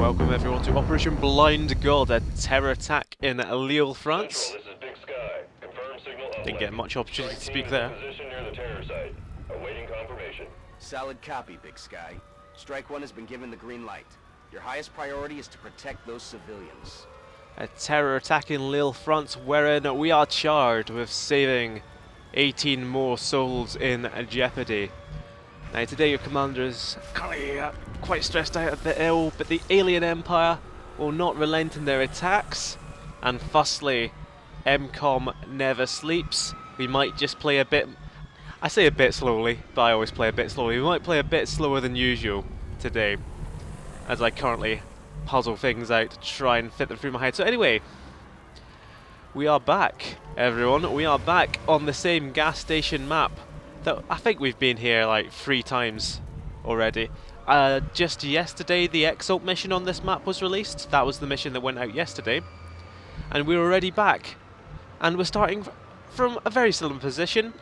welcome everyone to Operation Blind God, a terror attack in Lille, France. This is Big Sky. Confirm signal Didn't get much opportunity to speak there. Position near the terror site. Awaiting confirmation. Solid copy, Big Sky. Strike 1 has been given the green light. Your highest priority is to protect those civilians. A terror attack in Lille, France, wherein we are charged with saving 18 more souls in jeopardy. Now today your commander is currently quite stressed out, a bit ill, but the alien empire will not relent in their attacks, and thusly M-Kom never sleeps. We might just play a bit, I say a bit slowly, but I always play a bit slowly. We might play a bit slower than usual today, as I currently puzzle things out to try and fit them through my head. So anyway, we are back, everyone. We are back on the same gas station map that I think we've been here like 3 times already. Just yesterday the XCOM mission on this map was released. That was the mission that went out yesterday. And we're already back. And we're starting from a very similar position.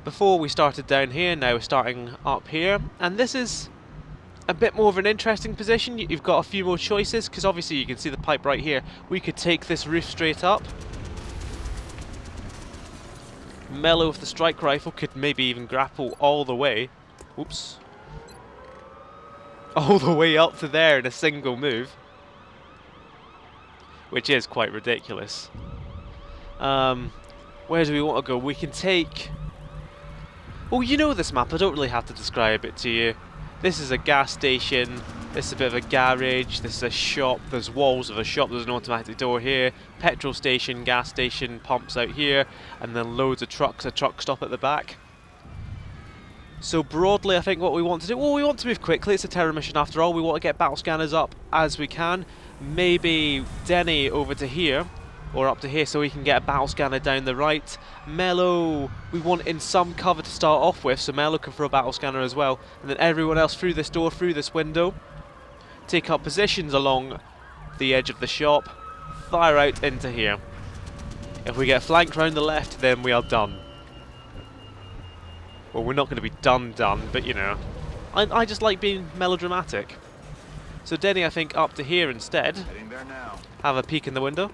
Before we started down here, now we're starting up here. And this is a bit more of an interesting position. You've got a few more choices, because obviously you can see the pipe right here. We could take this roof straight up. Mellow with the strike rifle could maybe even grapple all the way. Oops. All the way up to there in a single move. Which is quite ridiculous. Where do we want to go? We can take... Oh, you know this map, I don't really have to describe it to you. This is a gas station, this is a bit of a garage, this is a shop, there's walls of a shop, there's an automatic door here, petrol station, gas station, pumps out here, and then loads of trucks, a truck stop at the back. So broadly I think what we want to do, well, we want to move quickly, it's a terror mission after all, we want to get battle scanners up as we can. Maybe Denny over to here, or up to here, so we can get a battle scanner down the right. Mello, we want in some cover to start off with, so Mello can throw a battle scanner as well. And then everyone else through this door, through this window. Take up positions along the edge of the shop. Fire out into here. If we get flanked round the left, then we are done. Well, we're not going to be done, but you know. I just like being melodramatic. So Denny, I think, up to here instead. Heading there now. Have a peek in the window.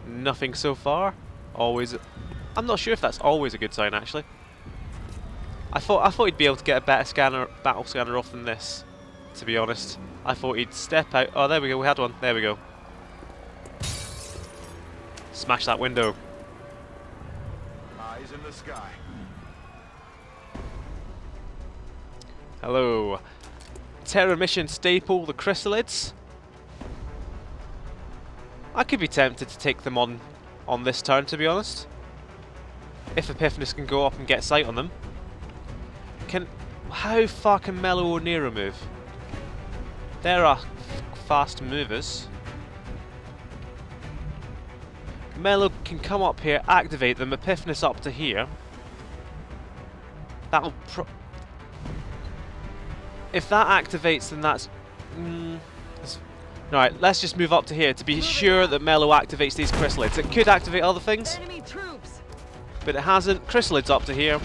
Nothing so far. Always. I'm not sure if that's always a good sign, actually. I thought he'd be able to get a better battle scanner off than this, to be honest. I thought he'd step out. Oh, there we go. We had one. There we go. Smash that window. Eyes in the sky. Hello. Terror mission staple, the chrysalids. I could be tempted to take them on this turn, to be honest. If Epiphanis can go up and get sight on them. How far can Mello or Nero move? There are fast movers. Mello can come up here, activate them, Epiphanis up to here. That'll if that activates, then that's... Alright, let's just move up to here to be sure that Mello activates these chrysalids. It could activate other things, but it hasn't. Chrysalids up to here.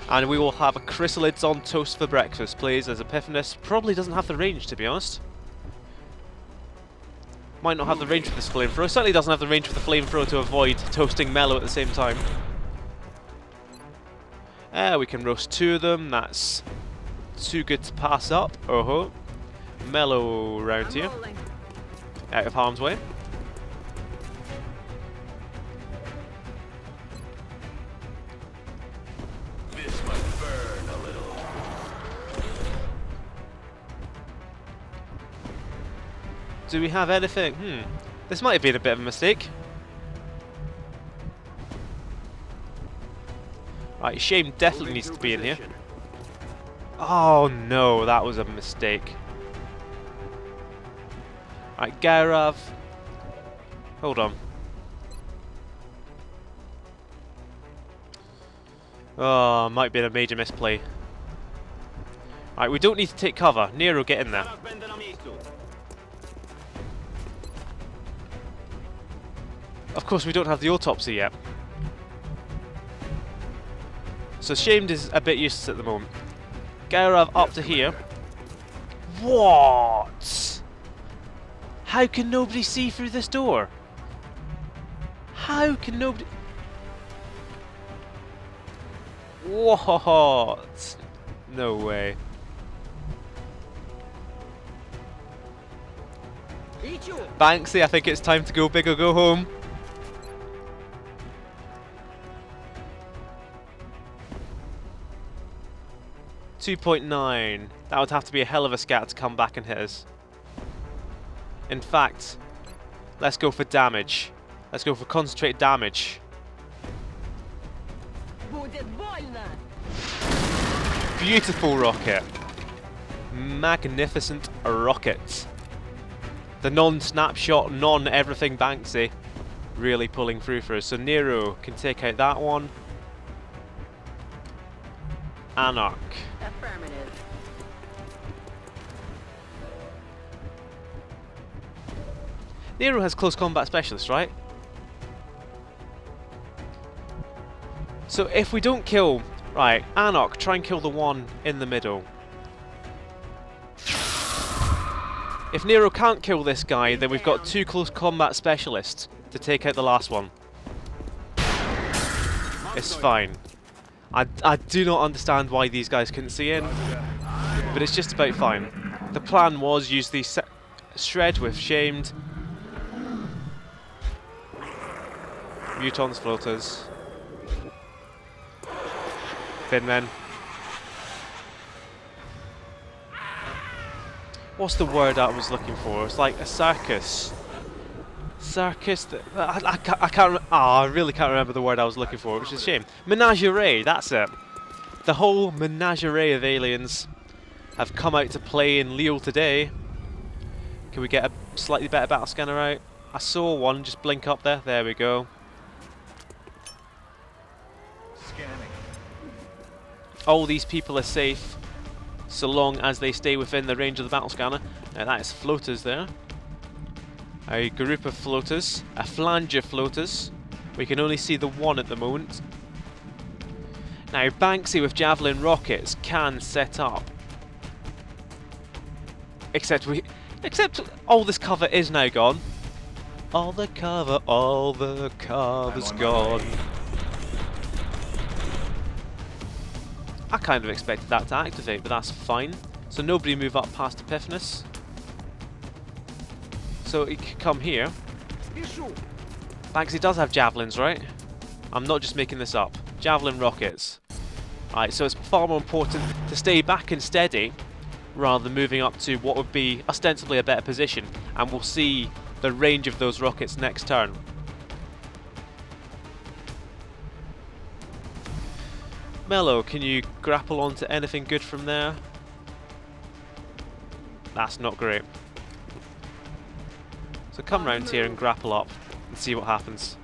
And we will have a chrysalids on toast for breakfast, please, as Epiphanis probably doesn't have the range, to be honest. Might not have the range for this flamethrower. Certainly doesn't have the range for the flamethrower to avoid toasting Mello at the same time. We can roast 2 of them. That's too good to pass up. Oh-ho. Mello round here. Out of harm's way. This must burn a little. Do we have anything? This might have been a bit of a mistake. Right, Shame definitely needs to be in here. Oh no, that was a mistake. Right, Gaurav. Hold on. Oh, might be a major misplay. Right, we don't need to take cover. Nero, get in there. Of course, we don't have the autopsy yet. So Shamed is a bit useless at the moment. Gaurav up to here. What? How can nobody see through this door? How can nobody... What? No way. Banksy, I think it's time to go big or go home. .9. That would have to be a hell of a scat to come back and hit us. In fact, let's go for damage. Let's go for concentrated damage. Beautiful rocket. Magnificent rocket. The non-snapshot, non-everything Banksy really pulling through for us. So Nero can take out that one. Anarch. Affirmative. Nero has close combat specialist, right? So if we don't kill... Right, Anarch, try and kill the one in the middle. If Nero can't kill this guy, then we've got 2 close combat specialists to take out the last one. It's fine. I do not understand why these guys couldn't see in, but it's just about fine. The plan was use the shred with shamed. Mutons, floaters. Thin men. What's the word I was looking for? It's like a circus. Circus. I can't. I really can't remember the word I was looking for, which is a shame. Menagerie. That's it. The whole menagerie of aliens have come out to play in Lille today. Can we get a slightly better battle scanner out? I saw one just blink up there. There we go. Scanning. All these people are safe, so long as they stay within the range of the battle scanner. Now that is floaters there. A group of floaters, a flange of floaters. We can only see the one at the moment. Now Banksy with javelin rockets can set up. Except all this cover is now gone. All the cover's gone. I kind of expected that to activate, but that's fine. So nobody move up past Epiphanes. So he could come here. Banksy does have javelins, right? I'm not just making this up. Javelin rockets. Alright, so it's far more important to stay back and steady rather than moving up to what would be ostensibly a better position. And we'll see the range of those rockets next turn. Mello, can you grapple onto anything good from there? That's not great. So come round here and grapple up and see what happens.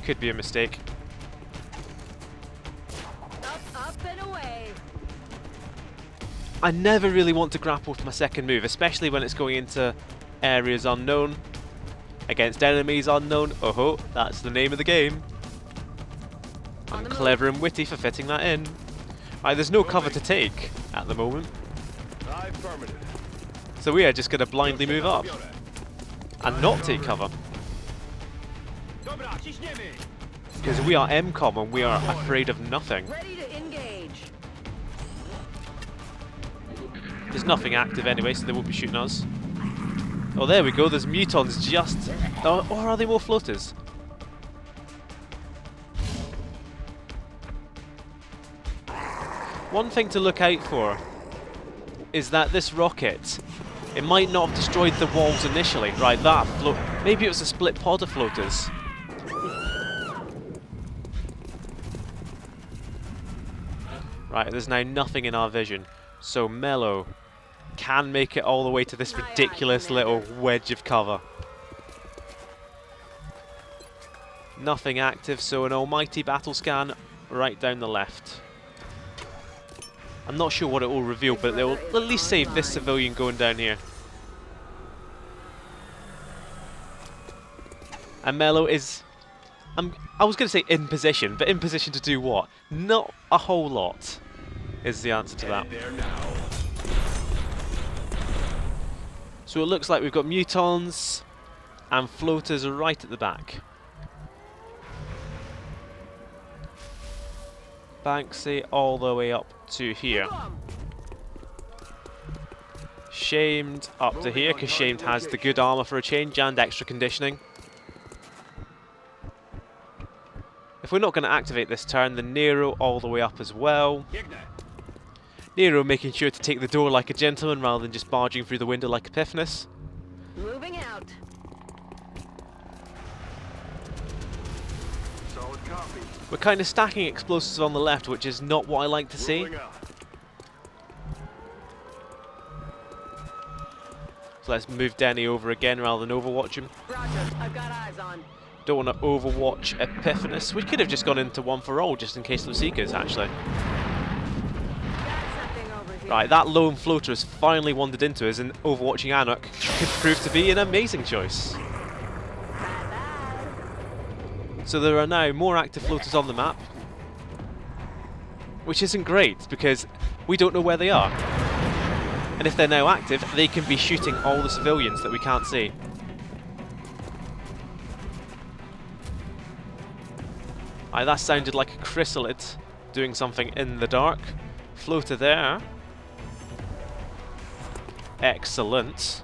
Could be a mistake. Up and away. I never really want to grapple with my second move, especially when it's going into areas unknown, against enemies unknown. Oh, that's the name of the game. I'm clever and witty for fitting that in. Right, there's no cover to take at the moment. Affirmative. So we are just going to blindly move up and not take cover. Because we are M-Kom and we are afraid of nothing. Ready to engage. There's nothing active anyway, so they won't be shooting us. Oh, there we go. There's mutons just... or are they more floaters? One thing to look out for is that this rocket, it might not have destroyed the walls initially. Right, that float. Maybe it was a split pod of floaters. Right, there's now nothing in our vision. So Mello can make it all the way to this ridiculous little wedge of cover. Nothing active, so an almighty battle scan right down the left. I'm not sure what it will reveal, but it will at least save this civilian going down here. And Mello is... I was going to say in position, but in position to do what? Not a whole lot. is the answer to that. Headed there now. So it looks like we've got mutons and floaters right at the back. Banksy all the way up to here. Shamed up to here, because Shamed has the good armor for a change and extra conditioning. If we're not going to activate this turn, then Nero all the way up as well. Nero making sure to take the door like a gentleman rather than just barging through the window like Epiphanes. Moving out. Solid copy. We're kind of stacking explosives on the left, which is not what I like to see. Moving out. So let's move Denny over again rather than overwatch him. Roger. I've got eyes on. Don't want to overwatch Epiphanes. We could have just gone into one for all just in case of Seekers, actually. Got something over here. Right, that lone floater has finally wandered into us, and overwatching Anarch could prove to be an amazing choice. Bye-bye. So there are now more active floaters on the map, which isn't great because we don't know where they are. And if they're now active, they can be shooting all the civilians that we can't see. Aye, that sounded like a chrysalid doing something in the dark. Floater there. Excellent.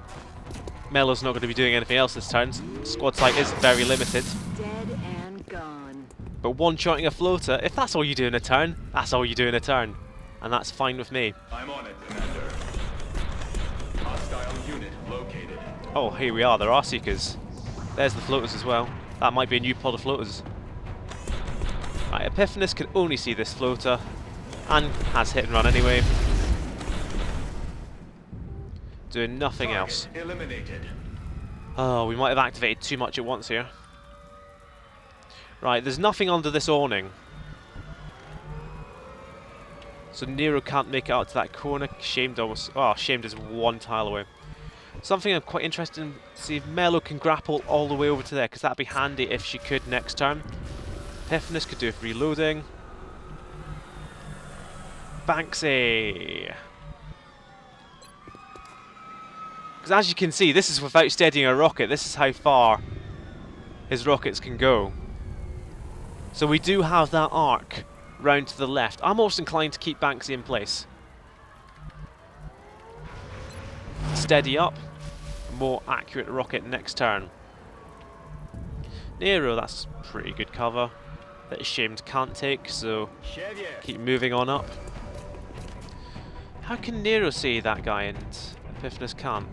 Mello's not going to be doing anything else this turn. Squad sight is very limited. Dead and gone. But one-shotting a floater, if that's all you do in a turn, that's all you do in a turn. And that's fine with me. I'm on it, Commander. Hostile unit located. Oh, here we are. There are Seekers. There's the floaters as well. That might be a new pod of floaters. Right, Epiphanes can only see this floater, and has hit and run anyway. Doing nothing Target else. eliminated. Oh, we might have activated too much at once here. Right, there's nothing under this awning. So Nero can't make it out to that corner. Shamed almost. Oh, Shamed is one tile away. Something I'm quite interested in, see if Mello can grapple all the way over to there, because that'd be handy if she could next turn. Epiphanes could do with reloading. Banksy! Because as you can see, this is without steadying a rocket. This is how far his rockets can go. So we do have that arc round to the left. I'm almost inclined to keep Banksy in place. Steady up. More accurate rocket next turn. Nero, that's pretty good cover. That Shamed can't take, so keep moving on up. How can Nero see that guy and Epiphanes can't?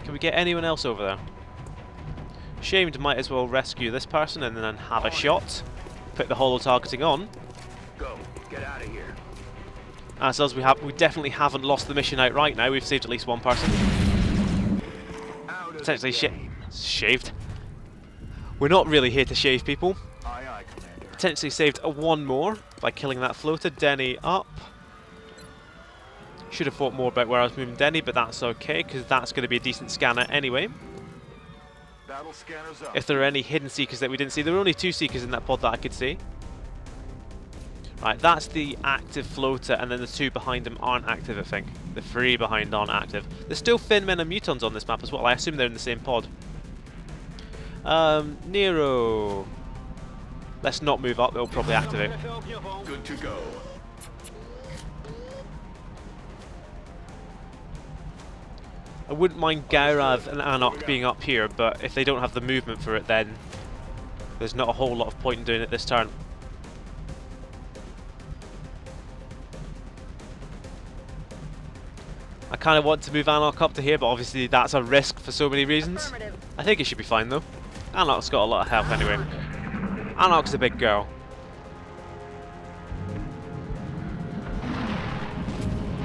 Can we get anyone else over there? Shamed might as well rescue this person and then have a shot. Put the holo targeting on. Go. Get out of here. As us, we definitely haven't lost the mission outright now. We've saved at least one person. Out of Potentially the game. shaved. We're not really here to shave people. Aye, aye, Commander. Potentially saved one more by killing that floater. Denny up. Should have thought more about where I was moving Denny, but that's okay, because that's going to be a decent scanner anyway. Battle scanners up. If there are any hidden Seekers that we didn't see. There were only 2 Seekers in that pod that I could see. Right, that's the active floater, and then the 2 behind them aren't active, I think. The 3 behind aren't active. There's still Finmen and Mutons on this map as well. I assume they're in the same pod. Nero. Let's not move up, it'll probably activate. Good to go. I wouldn't mind Gaurav and Anok being up here, but if they don't have the movement for it, then there's not a whole lot of point in doing it this turn. I kind of want to move Anok up to here, but obviously that's a risk for so many reasons. I think it should be fine though. Anok's got a lot of health anyway. Anok's a big girl.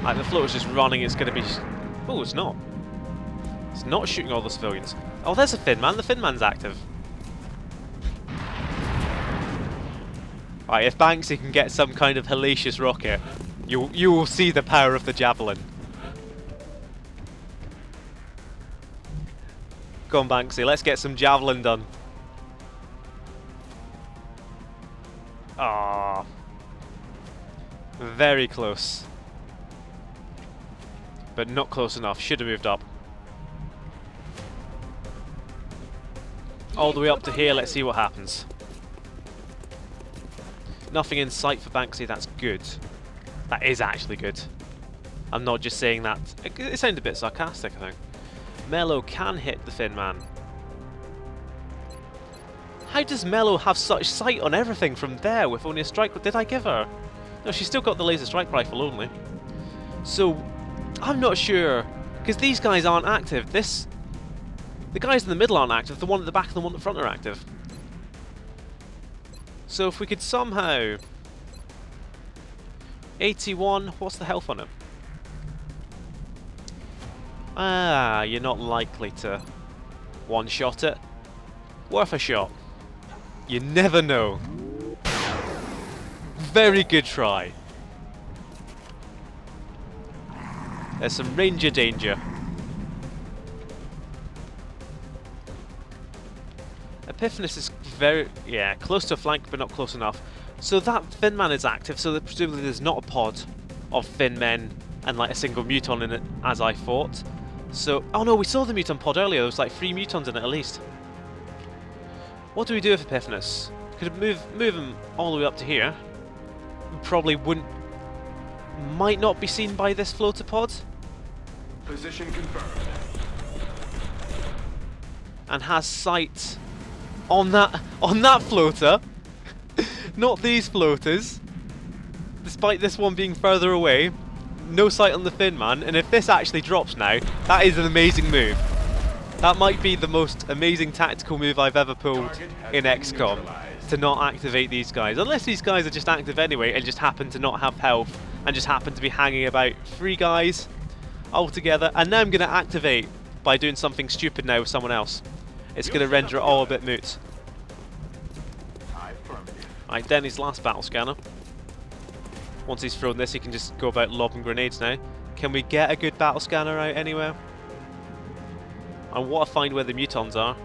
Like, the floater's just running, it's going to be... Oh, it's not. It's not shooting all the civilians. Oh, there's a Finman. The Finman's active. Right, if Banksy can get some kind of hellacious rocket, you will see the power of the Javelin. Go on, Banksy, let's get some Javelin done. Ah. Very close. But not close enough. Should have moved up. All the way up to here, let's see what happens. Nothing in sight for Banksy, that's good. That is actually good. I'm not just saying that. It sounded a bit sarcastic, I think. Mello can hit the Thin Man. How does Mello have such sight on everything from there with only a strike? Did I give her? No, she's still got the laser strike rifle only. So, I'm not sure. Because these guys aren't active. The guys in the middle aren't active. The one at the back and the one at the front are active. So if we could somehow... 81, what's the health on him? Ah, you're not likely to one-shot it. Worth a shot. You never know. Very good try. There's some ranger danger. Epiphanes is very, close to a flank, but not close enough. So that Thin Man is active, so that presumably there's not a pod of Thin Men and like a single muton in it, as I thought. So, oh no, we saw the muton pod earlier. There was like 3 mutons in it at least. What do we do with Epiphanes? Could move him all the way up to here. Probably might not be seen by this floater pod. Position confirmed. And has sight on that floater. Not these floaters. Despite this one being further away. No sight on the Thin Man, and if this actually drops now, that is an amazing move. That might be the most amazing tactical move I've ever pulled in XCOM, to not activate these guys. Unless these guys are just active anyway and just happen to not have health and just happen to be hanging about 3 guys altogether. And now I'm going to activate by doing something stupid now with someone else. It's going to render it all a bit moot. Right, Denny's last battle scanner. Once he's thrown this, he can just go about lobbing grenades now. Can we get a good battle scanner out anywhere? I want to find where the mutons are.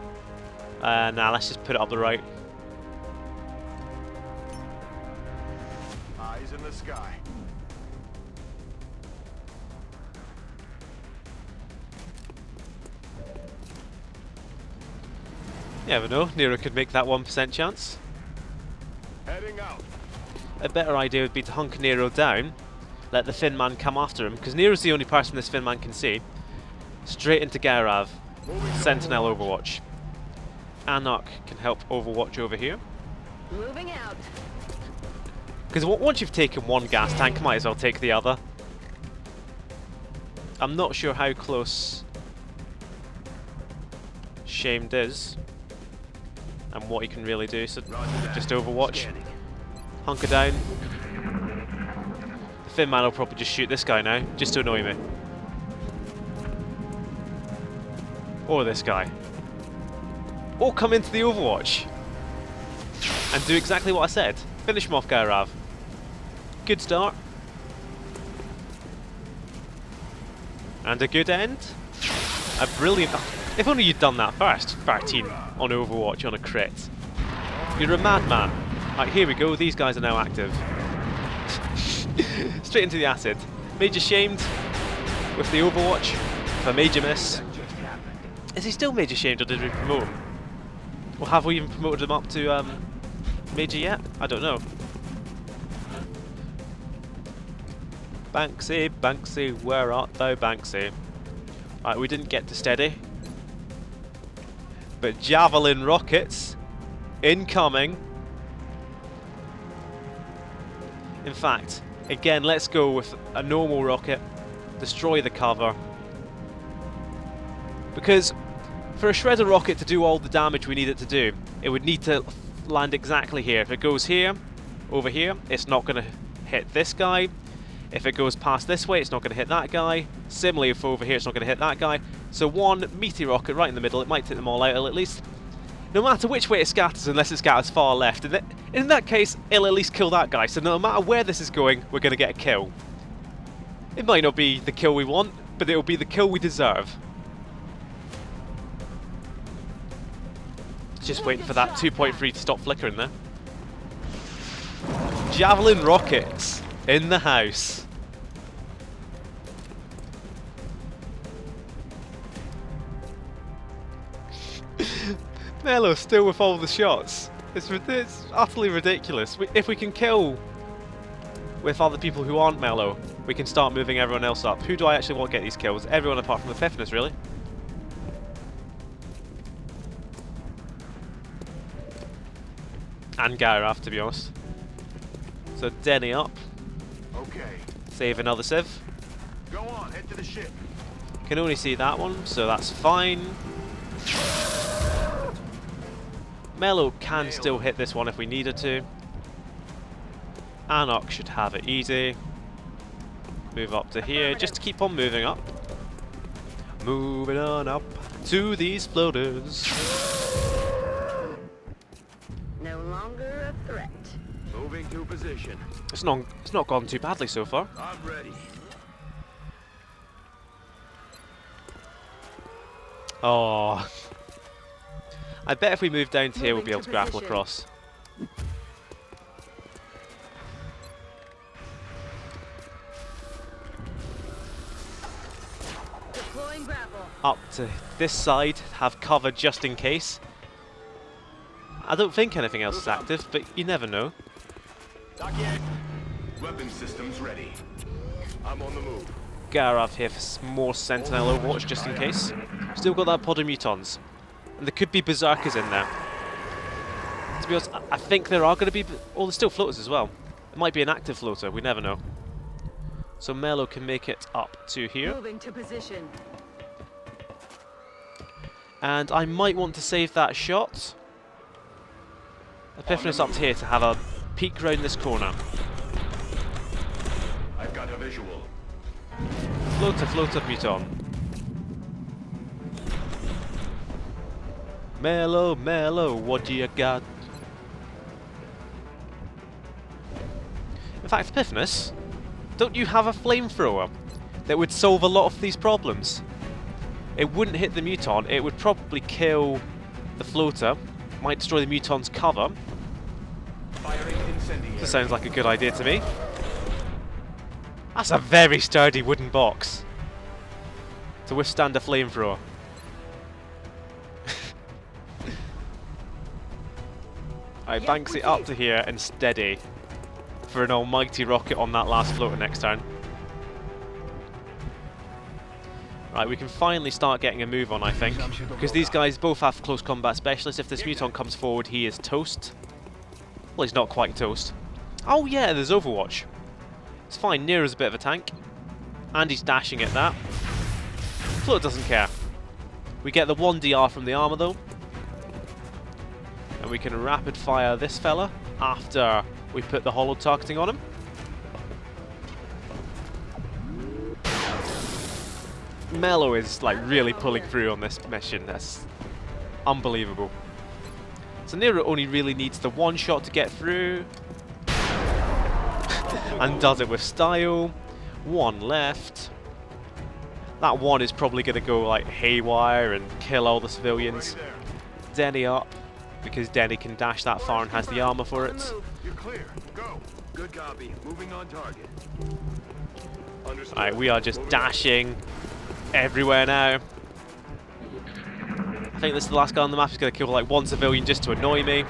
Nah, let's just put it up the right. Eyes in the sky. You never know, Nero could make that 1% chance. Heading out. A better idea would be to hunk Nero down, let the Thin Man come after him, because Nero's the only person this Thin Man can see. Straight into Garav. Sentinel Overwatch. Anarch can help Overwatch over here. Moving out. Because once you've taken one gas tank, might as well take the other. I'm not sure how close Shamed is and what he can really do, so just Overwatch. Hunker down. The Thin Man will probably just shoot this guy now, just to annoy me. Or this guy. Or come into the Overwatch and do exactly what I said. Finish him off, Gairav. Good start. And a good end. A brilliant... If only you'd done that first. 13 on Overwatch on a crit. You're a madman. Right, here we go. These guys are now active. Straight into the acid. Major shamed with the Overwatch for major miss. Is he still major shamed, or did we promote him? Or have we even promoted him up to major yet? I don't know. Banksy, Banksy, where art thou, Banksy? Right, we didn't get to steady. But javelin rockets incoming. In fact, again, let's go with a normal rocket. Destroy the cover. Because for a shredder rocket to do all the damage we need it to do, it would need to land exactly here. If it goes here, over here, it's not going to hit this guy. If it goes past this way, it's not going to hit that guy. Similarly, if over here, it's not going to hit that guy. So one meaty rocket right in the middle, it might take them all out at least. No matter which way it scatters, unless it scatters far left. And in that case, it'll at least kill that guy. So no matter where this is going, we're going to get a kill. It might not be the kill we want, but it'll be the kill we deserve. Just waiting for that 2.3 to stop flickering there. Javelin rockets. in the house. Mello still with all the shots. It's utterly ridiculous. If we can kill with other people who aren't Mello, we can start moving everyone else up. Who do I actually want to get these kills? Everyone apart from Epiphanes, really. And Gareth, to be honest. So Denny up. Okay. Save another Civ. Go on, head to the ship. Can only see that one, so that's fine. Mello can still hit this one if we needed to. Anok should have it easy. Move up to here, just to keep on moving up. Moving on up to these floaters. No longer a threat. Moving to position. It's not gone too badly so far. I'm ready. Oh. I bet if we move down to here, we'll be able to grapple position. across. Deploying grapple. Up to this side, have cover just in case. I don't think anything else is active, but you never know. Not yet. Weapon systems ready. I'm on the move. Gareth here for more Sentinel Overwatch just in case. Still got that pod of mutons. And there could be Berserkers in there. To be honest, I think there are going to be... Oh, there's still floaters as well. It might be an active floater, we never know. So Mello can make it up to here. Moving to position. And I might want to save that shot. Epiphanes up to here to have a peek round this corner. I've got a visual. Floater, muton. Mello, what do you got? In fact, Epiphanes, don't you have a flamethrower that would solve a lot of these problems? It wouldn't hit the muton, it would probably kill the floater, might destroy the muton's cover. Firing incendiary. This sounds like a good idea to me. That's a very sturdy wooden box to withstand a flamethrower. Alright, banks it up to here and steady for an almighty rocket on that last floater next turn. Right, we can finally start getting a move on, I think, because these guys both have close combat specialists. If this muton comes forward, he is toast. Well, he's not quite toast. Oh yeah, there's Overwatch. It's fine, Nero's a bit of a tank. And he's dashing at that. Float doesn't care. We get the 1 DR from the armor though. And we can rapid fire this fella after we put the hollow targeting on him. Mello is like really pulling through on this mission. That's unbelievable. So Nero only really needs the 1 shot to get through. And does it with style. 1 left. That 1 is probably going to go like haywire and kill all the civilians. Denny up, because Denny can dash that far and has the armor for it. You're clear. Go. Good copy. Moving on target. Understood. Alright, we are just dashing everywhere now. I think this is the last guy on the map who's going to kill like 1 civilian just to annoy me.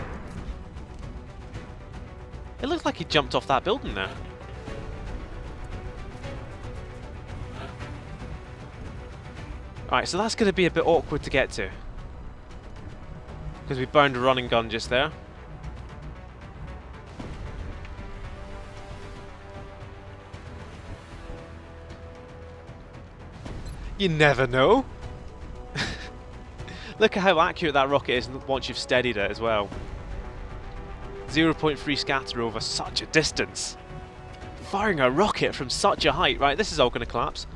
It looks like he jumped off that building there. Alright, so that's going to be a bit awkward to get to. Because we burned a running gun just there. You never know. Look at how accurate that rocket is once you've steadied it as well. 0.3 scatter over such a distance. Firing a rocket from such a height. Right, this is all going to collapse.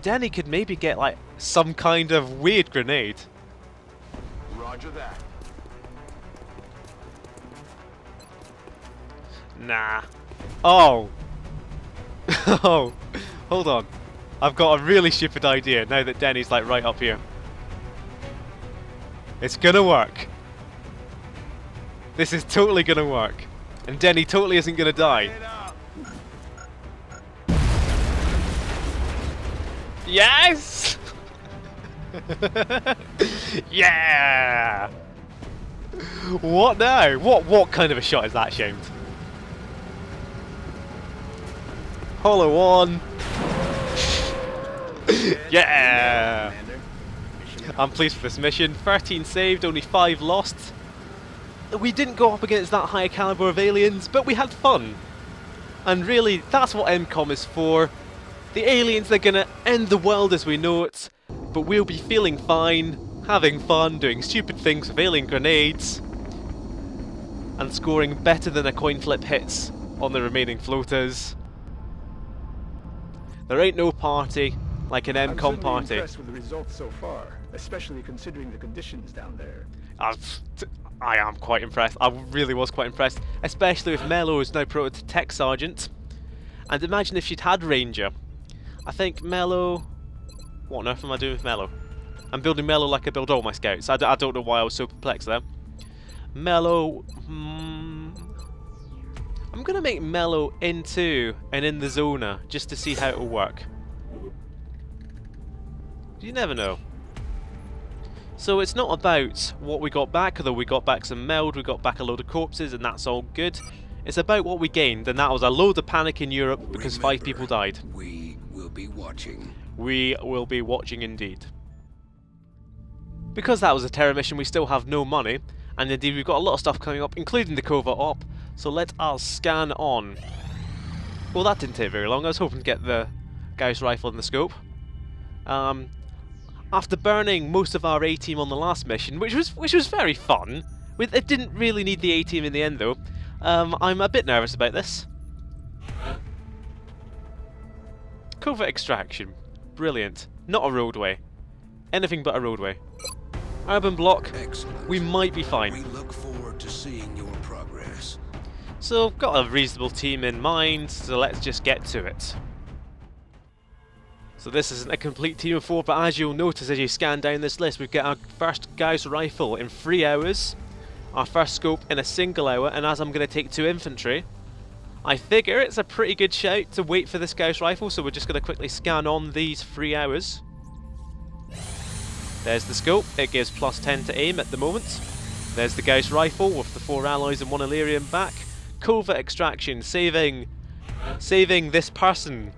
Denny could maybe get like some kind of weird grenade. Roger that. Nah. Oh. Oh. Hold on. I've got a really stupid idea now that Denny's like right up here. It's gonna work. This is totally gonna work. And Denny totally isn't gonna die. Yes! Yeah! What now? What kind of a shot is that, Shamed? Hollow on! Yeah! Commander. Mission I'm pleased with this mission. 13 saved, only 5 lost. We didn't go up against that high caliber of aliens, but we had fun. And really, that's what M-Kom is for. The aliens are gonna end the world as we know it, but we'll be feeling fine, having fun, doing stupid things with alien grenades, and scoring better than a coin flip hits on the remaining floaters. There ain't no party like an M-Kom I'm party. certainly impressed with the results so far, especially considering the conditions down there. I am quite impressed. I really was quite impressed, especially with Mello is now promoted to Tech Sergeant. And imagine if she'd had Ranger. I think Mello... What on earth am I doing with Mello? I'm building Mello like I build all my scouts. I don't know why I was so perplexed there. Mello... I'm going to make Mello into and in the Zona, just to see how it will work. You never know. So it's not about what we got back, although we got back some meld, we got back a load of corpses, and that's all good. It's about what we gained, and that was a load of panic in Europe because 5 people died. We will be watching. We will be watching indeed. Because that was a terror mission, we still have no money, and indeed we've got a lot of stuff coming up, including the covert op, so let us scan on. Well, that didn't take very long. I was hoping to get the Gauss rifle in the scope. After burning most of our A-team on the last mission, which was very fun, it didn't really need the A-team in the end though, I'm a bit nervous about this. Covert extraction. Brilliant. Not a roadway. Anything but a roadway. Urban block. Excellent. We might be fine. We look forward to seeing your progress. So, got a reasonable team in mind, so let's just get to it. So this isn't a complete team of 4, but as you'll notice as you scan down this list, we've got our first Gauss rifle in 3 hours, our first scope in a single hour, and as I'm going to take 2 infantry, I figure it's a pretty good shout to wait for this Gauss rifle, so we're just going to quickly scan on these 3 hours. There's the scope, it gives +10 to aim at the moment. There's the Gauss rifle with the 4 alloys and 1 Illyrium back. Covert extraction, saving this person.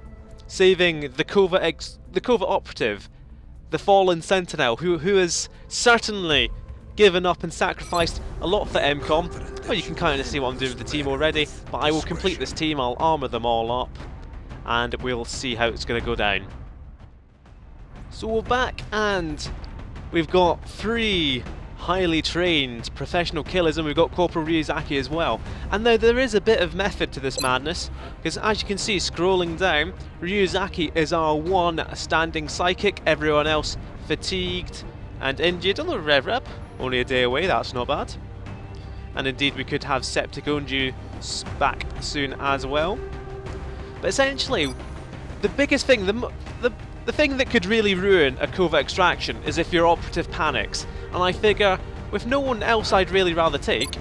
Saving the covert operative, the fallen sentinel, who has certainly given up and sacrificed a lot for M-Kom. Well, you can kind of see what I'm doing with the team already, but I will complete this team, I'll armour them all up, and we'll see how it's going to go down. So we're back, and we've got 3 highly trained professional killers, and we've got Corporal Ryuzaki as well. And now there is a bit of method to this madness, because as you can see scrolling down, Ryuzaki is our one standing psychic, everyone else fatigued and injured. Although Rev only a day away, that's not bad. And indeed we could have Septic Onju back soon as well. But essentially, the biggest thing, the thing that could really ruin a covert extraction is if your operative panics. And I figure, with no one else I'd really rather take,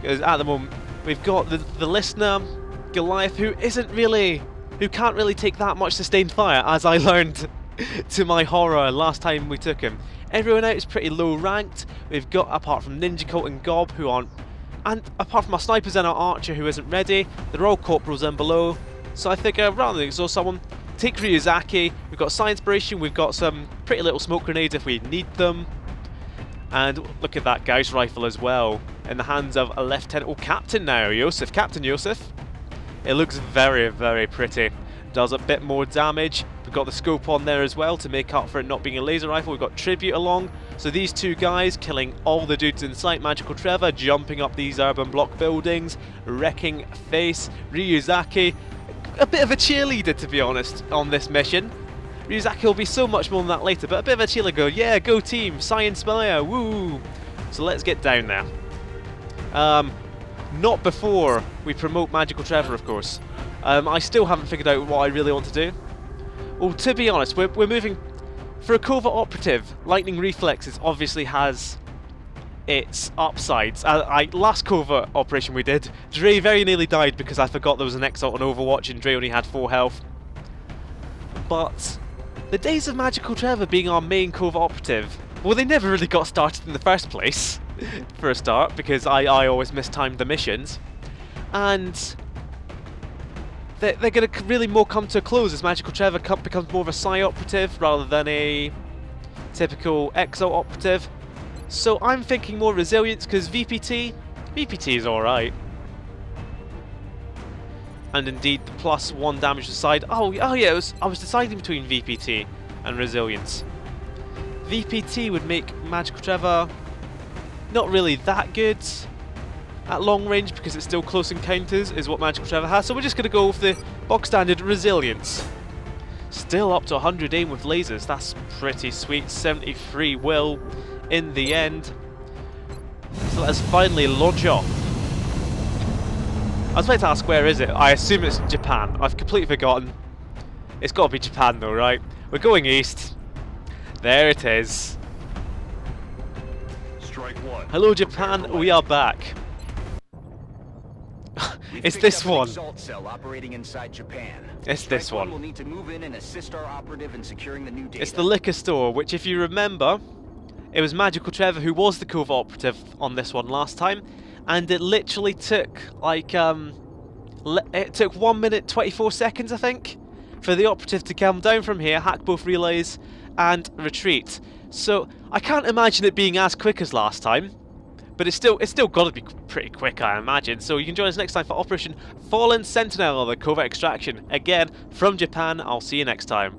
because at the moment we've got the listener, Goliath, who can't really take that much sustained fire, as I learned to my horror last time we took him. Everyone else is pretty low ranked. We've got, apart from Ninja Cult and Gob, who aren't, and apart from our snipers and our archer who isn't ready, they're all corporals and below. So I figure, rather than exhaust someone, take Ryuzaki. We've got Science Inspiration, we've got some pretty little smoke grenades if we need them. And look at that Gauss rifle as well, in the hands of a Lieutenant, or Captain now, Yosef, Captain Yosef. It looks very, very pretty. Does a bit more damage. We've got the scope on there as well to make up for it not being a laser rifle. We've got Tribute along. So these 2 guys killing all the dudes in sight. Magical Trevor jumping up these urban block buildings, wrecking face. Ryuzaki, a bit of a cheerleader to be honest on this mission. Ryuzaki will be so much more than that later, but a bit of a cheerleader. Yeah, go team, Science Spire, woo! So let's get down there. Not before we promote Magical Trevor, of course. I still haven't figured out what I really want to do. Well, to be honest, we're moving... For a covert operative, Lightning Reflexes obviously has its upsides. Last covert operation we did, Dre very nearly died because I forgot there was an Exalt on Overwatch and Dre only had 4 health. but the days of Magical Trevor being our main covert operative, well, they never really got started in the first place, for a start, because I always mistimed the missions, and they're going to really more come to a close as Magical Trevor becomes more of a Psi operative rather than a typical Exo operative. So I'm thinking more resilience, because VPT is alright. And indeed, the +1 damage aside, oh yeah, I was deciding between VPT and resilience. VPT would make Magical Trevor not really that good at long range, because it's still close encounters is what Magical Trevor has, so we're just going to go with the box standard resilience. Still up to 100 aim with lasers, that's pretty sweet. 73 will in the end. So let's finally launch off. I was about to ask, where is it? I assume it's Japan. I've completely forgotten. It's got to be Japan though, right? We're going east. There it is. Strike one. Hello Japan, we are back. It's this one. Assault cell operating inside Japan. It's this Strike one. will need to move in and assist our operative in securing the new data. It's the liquor store, which if you remember, it was Magical Trevor who was the covert operative on this one last time, and it literally took like it took 1 minute 24 seconds, I think, for the operative to come down from here, hack both relays, and retreat. So I can't imagine it being as quick as last time, but it's still got to be pretty quick, I imagine. So you can join us next time for Operation Fallen Sentinel, the covert extraction, again from Japan. I'll see you next time.